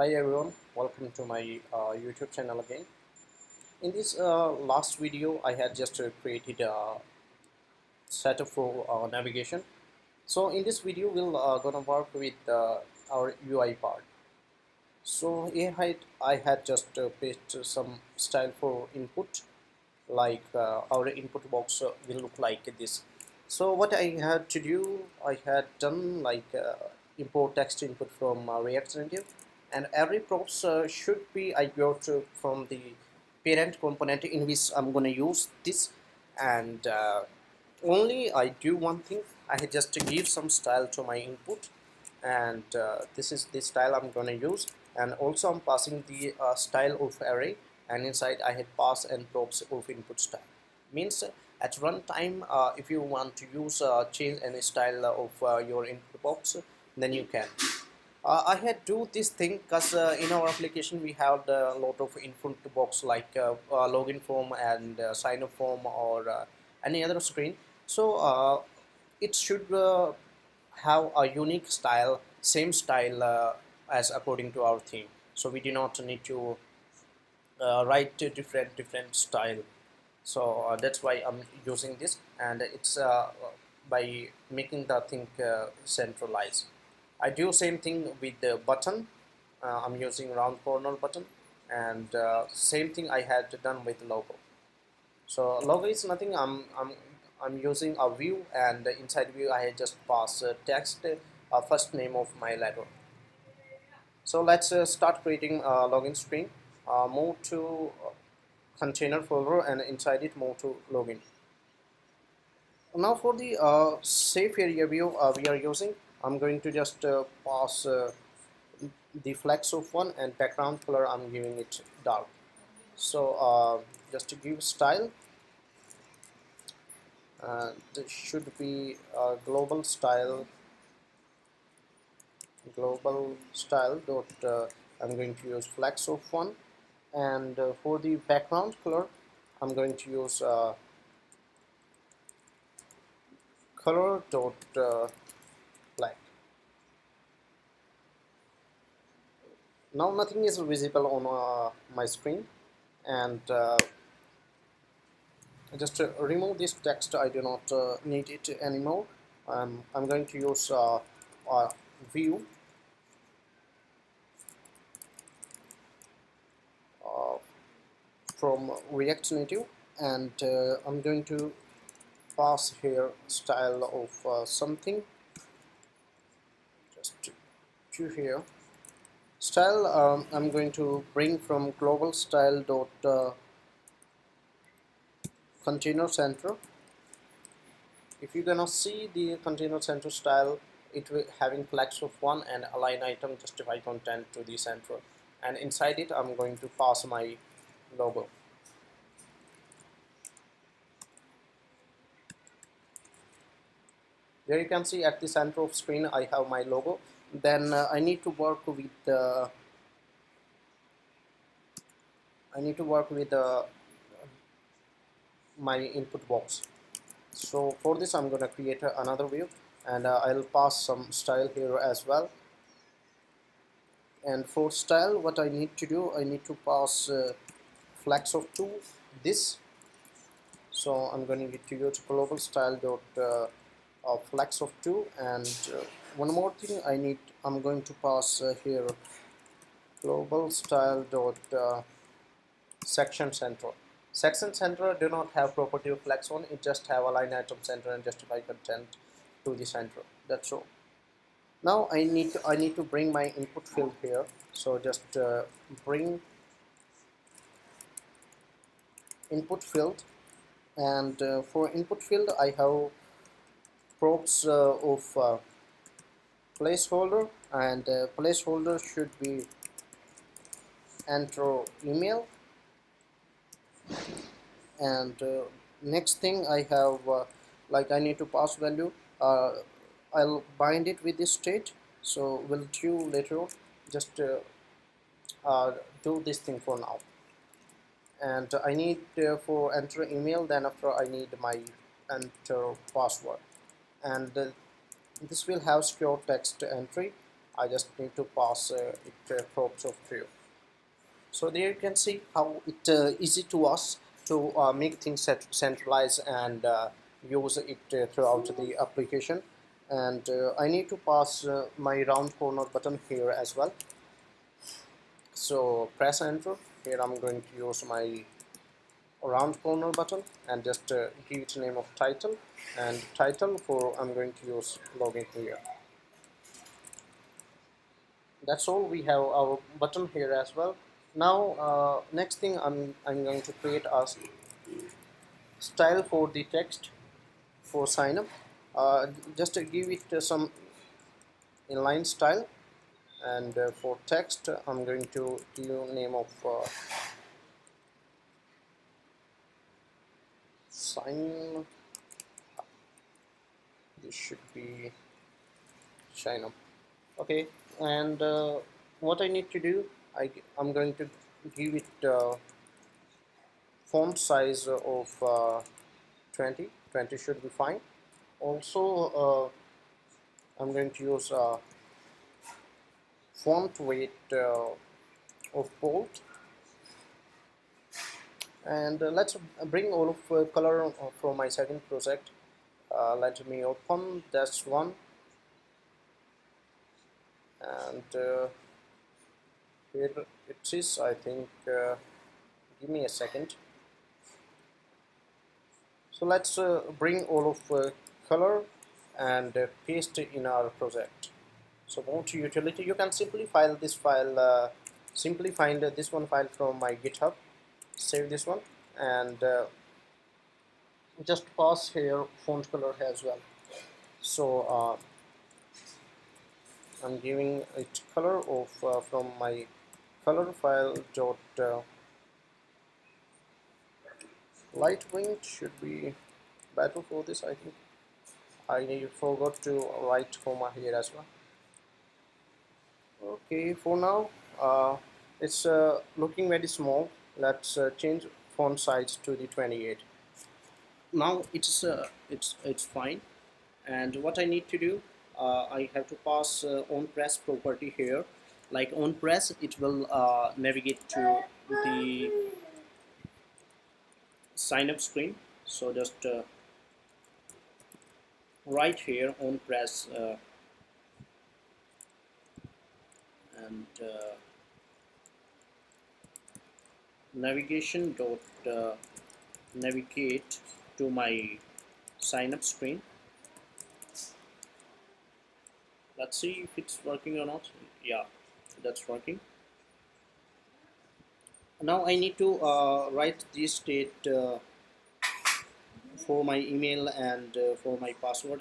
Hi everyone, welcome to my YouTube channel again. In this last video, I had just created a setup for navigation. So in this video, we'll gonna work with our UI part. So here I had just pasted some style for input, like our input box will look like this. So what I had to do, I had done like import text input from React Native, and every props should be I got from the parent component in which I'm gonna use this, and only I do one thing. I had just to give some style to my input, and this is the style I'm gonna use, and also I'm passing the style of array, and inside I had pass and props of input style. Means at runtime, if you want to use change any style of your input box, then you can. I had do this thing because in our application we have a lot of input box like login form and sign up form or any other screen. So it should have a unique style, same style as according to our theme. So we do not need to write a different style. So that's why I'm using this, and it's by making the thing centralized. I do same thing with the button. I'm using round corner button, and same thing I had done with logo. So logo is nothing. I'm using a view, and inside view I just pass text, first name of my letter. So let's start creating a login screen. Move to container folder, and inside it move to login. Now for the safe area view we are using, I'm going to just pass the flex of one, and background color I'm giving it dark. So just to give style, there should be global style dot I'm going to use flex of one, and for the background color I'm going to use color dot black. Now nothing is visible on my screen, and just remove this text. I do not need it anymore. I'm going to use view uh, from React Native, and I'm going to pass here style of something, just to here style. I'm going to bring from global style dot container center. If you're gonna see the container center style, it will having flex of one and align item justify content to the center, and inside it I'm going to pass my logo. There you can see at the center of screen I have my logo. Then I need to work with my input box. So for this I'm gonna create another view, and I'll pass some style here as well. And for style, what I need to do, I need to pass flex of 2 this. So I'm going to use global style dot flex of 2, and one more thing I'm going to pass here global style dot section center. Section center do not have property of flex one, it just have align item center and justify content to the center. That's all. Now I need to bring my input field here. So just bring input field, and for input field I have props of placeholder, and placeholder should be enter email, and next thing I have like I need to pass value. I'll bind it with this state, so we'll do later on. Just uh, do this thing for now, and I need for enter email, then after I need my enter password, and this will have secure text entry, I just need to pass it props of true. So there you can see how it easy to us to make things centralized and use it throughout the application. And I need to pass my round corner button here as well. So press enter. Here I'm going to use my round corner button and just give it a name of title, and title for I'm going to use login here. That's all. We have our button here as well. Now next thing I'm going to create a style for the text for sign up. Just to give it some inline style, and for text I'm going to give name of sign. This should be sign up. Okay, and what I need to do, I'm going to give it font size of 20 should be fine. Also I'm going to use font weight of bold, and let's bring all of color from my second project. Let me open this one, and here it is. I think give me a second. So let's bring all of color and paste it in our project. So go to utility. You can simply file this file, simply find this one file from my GitHub, save this one, and just pass here font color as well. So I'm giving it color of from my color file dot light winged should be better for this. I think I forgot to write comma here as well. Okay, for now it's looking very small. Let's change font size to the 28. Now it's fine. And what I need to do, I have to pass on press property here. Like on press, it will navigate to the sign up screen. So just right here on press and navigation dot navigate to my sign up screen. Let's see if it's working or not. Yeah, that's working. Now I need to write this state for my email and for my password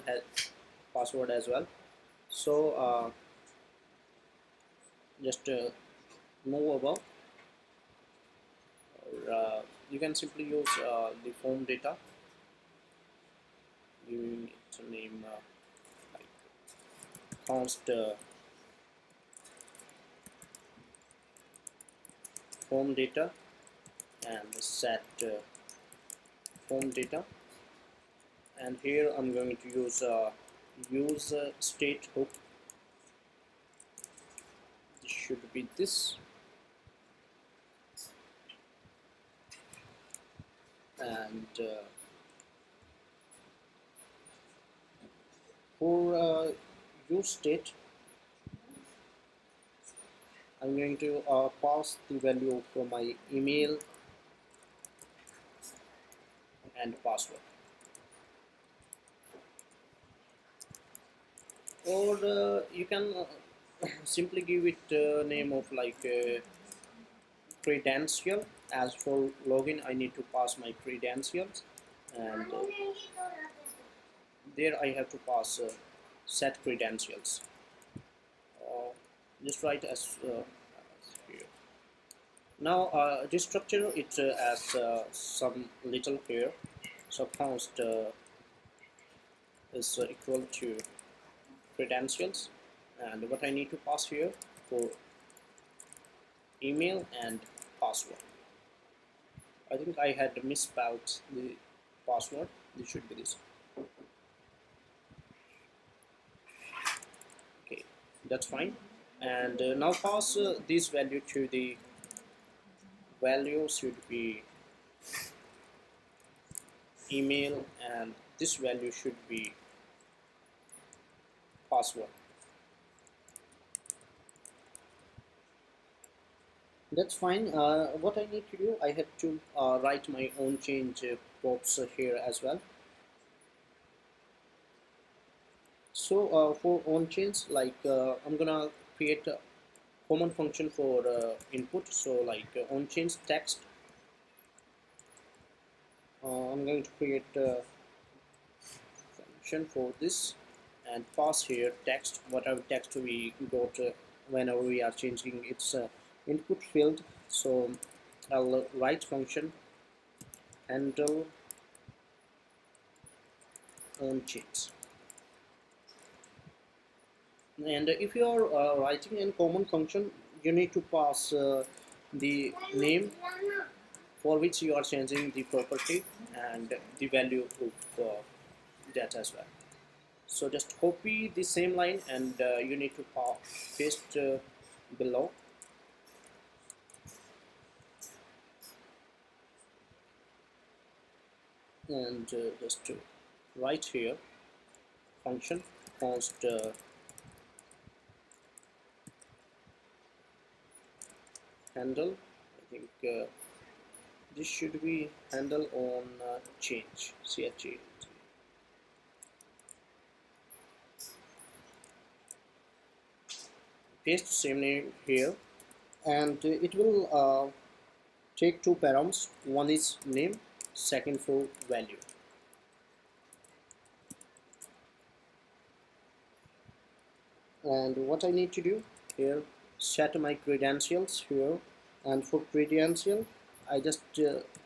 as well. So just move above, or you can simply use the form data, giving it a name like const form data, and set form data, and here I'm going to use state hook. This should be this, and for use state I'm going to pass the value for my email and password, or you can simply give it name of like credential. As for login, I need to pass my credentials, and there I have to pass set credentials. Just write as here. Now this structure it as some little here. So const is equal to credentials, and what I need to pass here for email and password. I think I had misspelled the password. This should be this. Okay, That's fine. And now pass this value to the value should be email, and this value should be password. That's fine. What I need to do, I have to write my own change props here as well. So for on change, like I'm gonna create a common function for input. So like on change text, I'm going to create a function for this and pass here text, whatever text we got whenever we are changing its input field. So I'll write function handle on change. And if you are writing in common function, you need to pass the name for which you are changing the property and the value of that as well. So just copy the same line and you need to paste below, and just to write here function const handle. I think this should be handle on change, change. Paste same name here, and it will take two params. One is name, second for value. And what I need to do here, set my credentials here, and for credential I just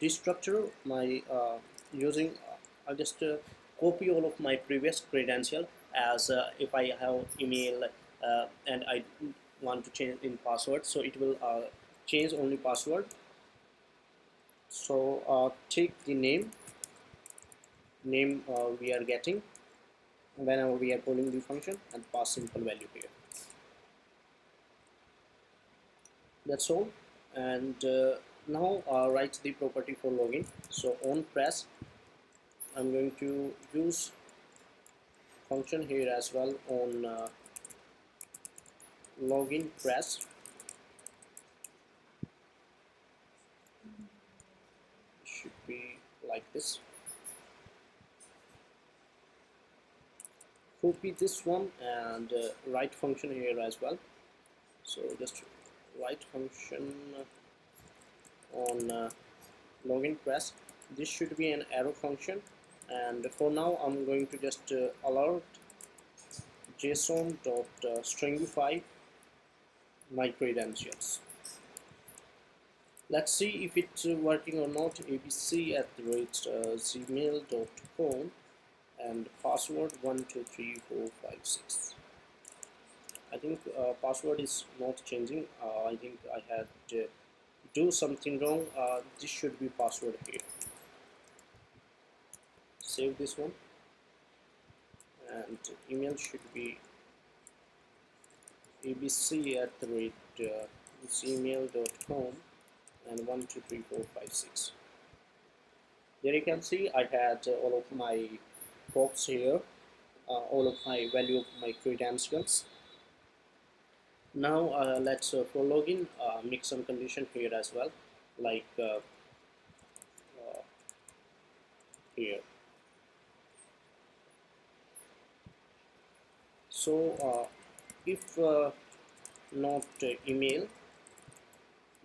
destructure my using I just copy all of my previous credential as if I have email and I want to change in password, so it will change only password. So take the name we are getting whenever we are calling the function, and pass simple value here. That's all. And now write the property for login. So on press, I'm going to use function here as well on login press. Should be like this. Copy this one and write function here as well. So just write function on login press. This should be an arrow function, and for now I'm going to just alert json.stringify my credentials. Let's see if it's working or not. abc@gmail.com and password 123456. I think password is not changing. I think I had to do something wrong. This should be password here. Save this one, and email should be abc@gmail.com and 123456. There you can see I had all of my props here, all of my value of my credentials. Now let's for login make some condition here as well, like here. So if not email,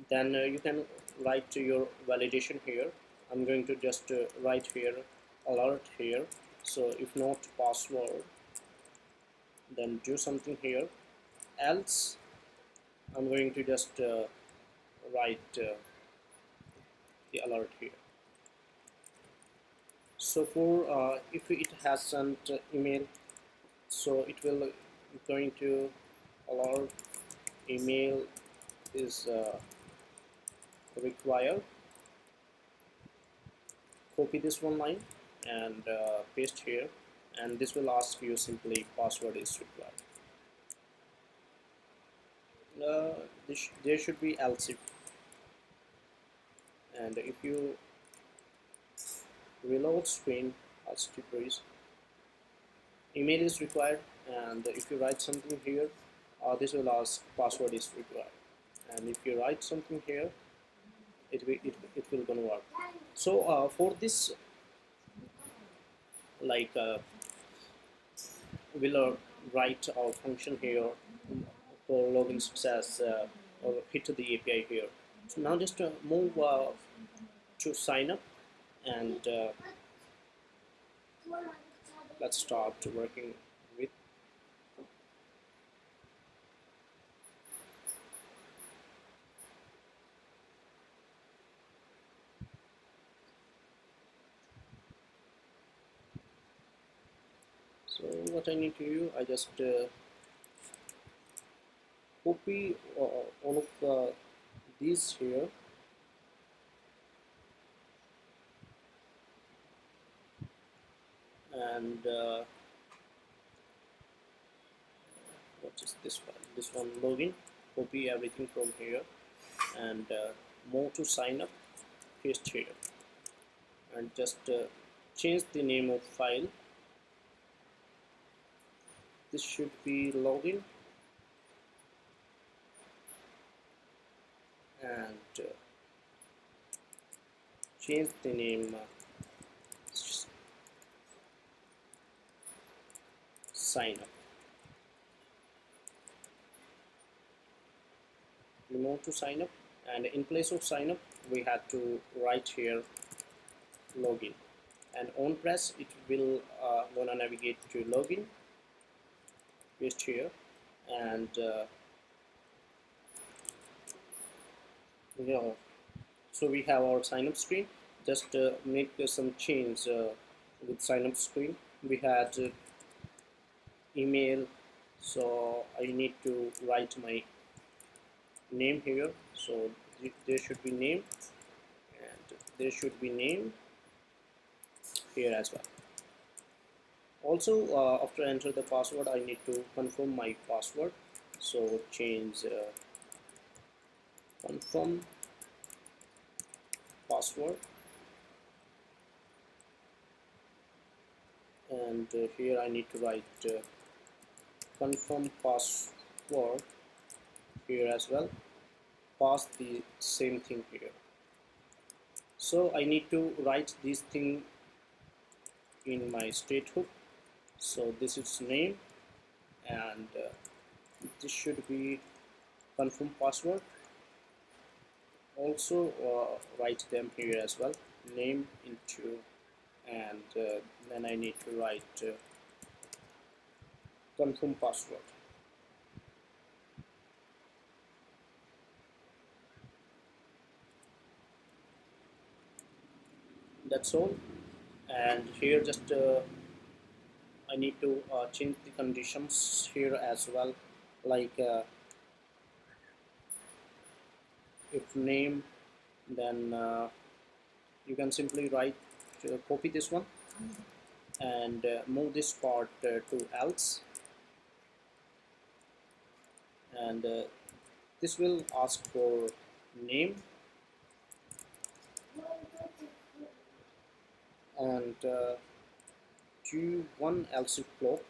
then you can write your validation here. I'm going to just write here alert here. So if not password, then do something here. Else I'm going to just write the alert here. So for if it has sent email, so it will going to alert email is required. Copy this one line and paste here, and this will ask you simply password is required. uh, there should be else if, and if you reload screen as to breeze, email is required, and if you write something here, this will ask password is required, and if you write something here, it will gonna work. So for this, like we'll write our function here for login success, or hit the API here. So now just move to sign up, and let's start working with. So what I need to do, I just copy all of these here, and what is this one? This one, login. Copy everything from here, and move to sign up, paste here, and just change the name of file. This should be login, and change the name sign up. Remove to sign up, and in place of sign up we had to write here login, and on press it will gonna navigate to login, paste here, and yeah, so we have our sign up screen. Just make some change with sign up screen. We had email, so I need to write my name here, so there should be name, and there should be name here as well. Also after enter the password, I need to confirm my password, so change confirm password, and here I need to write confirm password here as well, pass the same thing here. So I need to write this thing in my state hook. So this is name, and this should be confirm password. Also write them here as well, name into, and then I need to write confirm password. That's all. And here just I need to change the conditions here as well, like if name, then you can simply write copy this one, and move this part to else, and this will ask for name, and do one else if block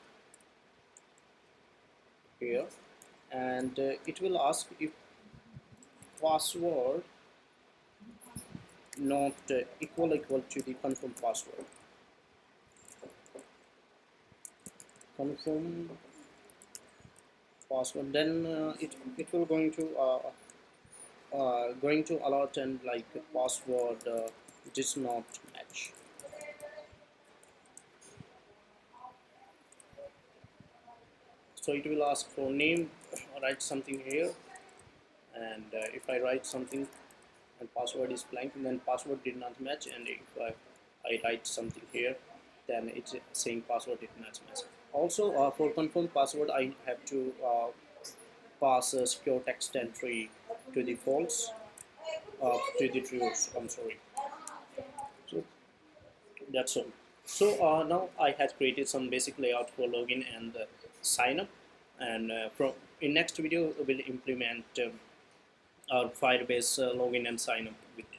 here, and it will ask if password not equal to the confirm password. Confirm password, then it will going to alert, and like password does not match. So it will ask for name, write something here, and if I write something and password is blank, then password did not match, and if I write something here, then it's saying password did not match. Also for confirm password, I have to pass a secure text entry to the false, to the true, I'm sorry. So that's all. So now I had created some basic layout for login and sign up, and in next video we'll implement our Firebase login and sign up with